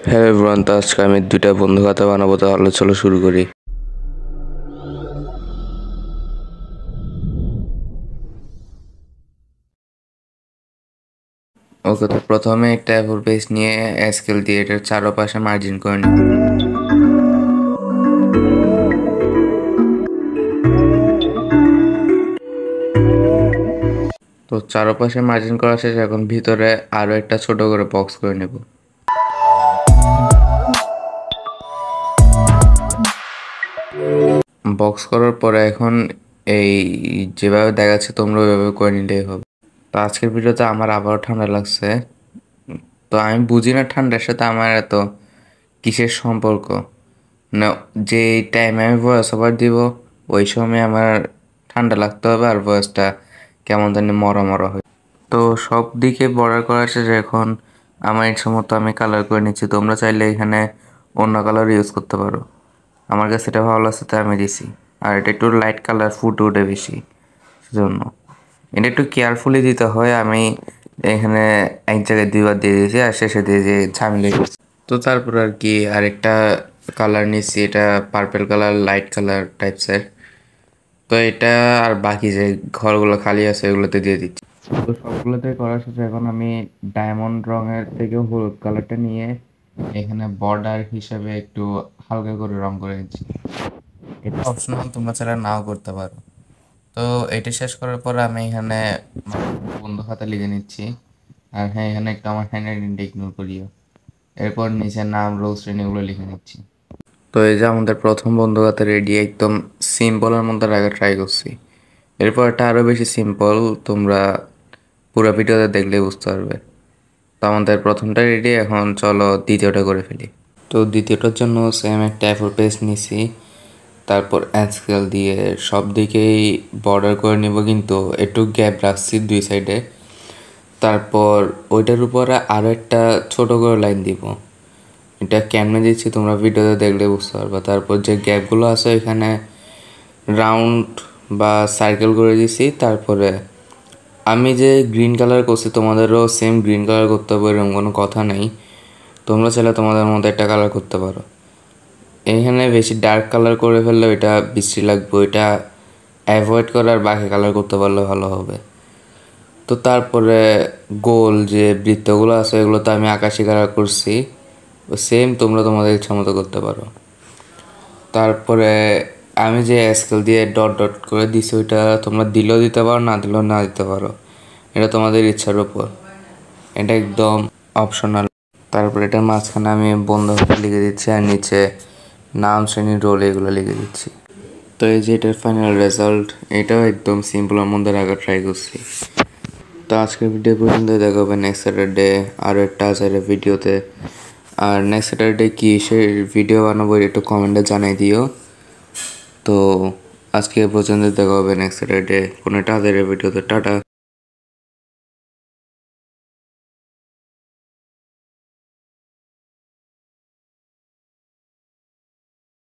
Hello everyone, তো আজকে আমি দুইটা বন্ধু খাতা বানাবো, তাহলে চলো শুরু করি। ওকে, তো প্রথমে একটা এ4 পেজ নিয়ে স্কেল দিয়ে এটার চারপাশে মার্জিন করে নিব। তো চারপাশে মার্জিন করা শেষ, এখন ভিতরে আরো একটা ছোট করে বক্স করে নেব। বক্স করার পরে এখন এই যেভাবে দেখাচ্ছে তোমরা ওইভাবে করে নিলেই হবে। তো আজকের ভিডিওতে আমার আবারও ঠান্ডা লাগছে। তো আমি বুঝি না ঠান্ডার সাথে আমার এত কিসের সম্পর্ক। না, যে টাইমে আমি ভয়েস ওভার দিব ওই সময় আমার ঠান্ডা লাগতে হবে, আর ভয়েসটা কেমন জানি মরা মরা হয়। তো সব দিকে বর্ডার করা শেষে এখন আমার ইচ্ছা মতো আমি কালার করে নিচ্ছি। তোমরা চাইলে এখানে অন্য কালার ইউজ করতে পারো, আমার কাছে এটা ভালো লাগছে তাই আমি দিছি। আর এটা একটু লাইট কালার ফুটে ওঠে বেশি, সেজন্য এটা একটু কেয়ারফুলি দিতে হয়। আমি এখানে এক জায়গায় দুইবার দিয়ে দিয়েছি আর শেষে দিয়ে যে ঝামেলা করছি। তো তারপর আর কি আরেকটা কালার নিচ্ছি, এটা পার্পেল কালার, লাইট কালার টাইপসের। তো এটা আর বাকি যে ঘরগুলো খালি আছে এগুলোতে দিয়ে দিচ্ছি। তো সবগুলোতে করার শেষে এখন আমি ডায়মন্ড রঙের থেকে হলুদ কালারটা নিয়ে এখানে বর্ডার হিসাবে একটু হালকা করে রং করে দিচ্ছি। এটা অপশনাল, তোমরা ছাড়া নাও করতে পারো। তো এটা শেষ করার পর আমি এখানে বন্ধু খাতা লিখে নিচ্ছি। আর হ্যাঁ, এখানে একটু আমার হ্যান্ড রাইটিংটা ইগনোর করিও। এরপর নিচে নাম, রোল, শ্রেণী এগুলো লিখে নিচ্ছি। তো এই যে আমাদের প্রথম বন্ধু খাতা রেডি, একদম সিম্পলের মধ্যে রাখা ট্রাই করছি। এরপর এটা আরও বেশি সিম্পল, তোমরা পুরো ভিডিওতে দেখলেই বুঝতে পারবে। তো আমাদের প্রথমটা রেডি, এখন চলো দ্বিতীয়টা করে ফেলি। তো দ্বিতীয়টার জন্য সেম একটা এ4 পেজ নিছি, তারপর স্কেল দিয়ে সব দিকেই বর্ডার করে নিব, কিন্তু একটু গ্যাপ রাখছি দুই সাইডে। তারপর ওইটার উপরে আরও একটা ছোট করে লাইন দিব। এটা কেমনে দিচ্ছি তোমরা ভিডিওতে দেখলে বুঝতে পারবে। তারপর যে গ্যাপগুলো আছে এখানে রাউন্ড বা সার্কেল করে দিছি। তারপরে আমি যে গ্রিন কালার করছি তোমাদেরও সেম গ্রিন কালার করতে হবে, এরকম কোনো কথা নেই। তোমরা চাইলে তোমাদের মধ্যে একটা কালার করতে পারো। এখানে বেশি ডার্ক কালার করে ফেললে এটা বিশ্রী লাগবে, এটা অ্যাভয়েড করার বাকি কালার করতে পারলে ভালো হবে। তো তারপরে গোল যে বৃত্তগুলো আছে এগুলো তো আমি আকাশি কালার করছি, সেম তোমরা তোমাদের ইচ্ছা মতো করতে পারো। তারপরে আমি যে স্কেল দিয়ে ডট ডট করে দিছি ওইটা তোমরা দিলেও দিতে পারো, না দিলেও না দিতে পারো, এটা তোমাদের ইচ্ছার উপর, এটা একদম অপশনাল। তারপরে এটার মাঝখানে আমি বন্ধ লিখে দিচ্ছি আর নিচে নাম, শ্রেণী, রোল এগুলো লিখে দিচ্ছি। তো এই যে এটার ফাইনাল রেজাল্ট, এটাও একদম সিম্পলের মধ্যে রাখা ট্রাই করছি। তো আজকের ভিডিও পর্যন্ত, দেখা হবে নেক্সট স্যাটারডে আরও একটা আচারের ভিডিওতে। আর নেক্সট স্যাটারডে কী সে ভিডিও বানাবো একটু কমেন্টে জানাই দিও। তো আজকে পর্যন্ত, দেখা হবে নেক্সট স্যাটারডে কোনো একটা আচারের ভিডিওতে। টাটা।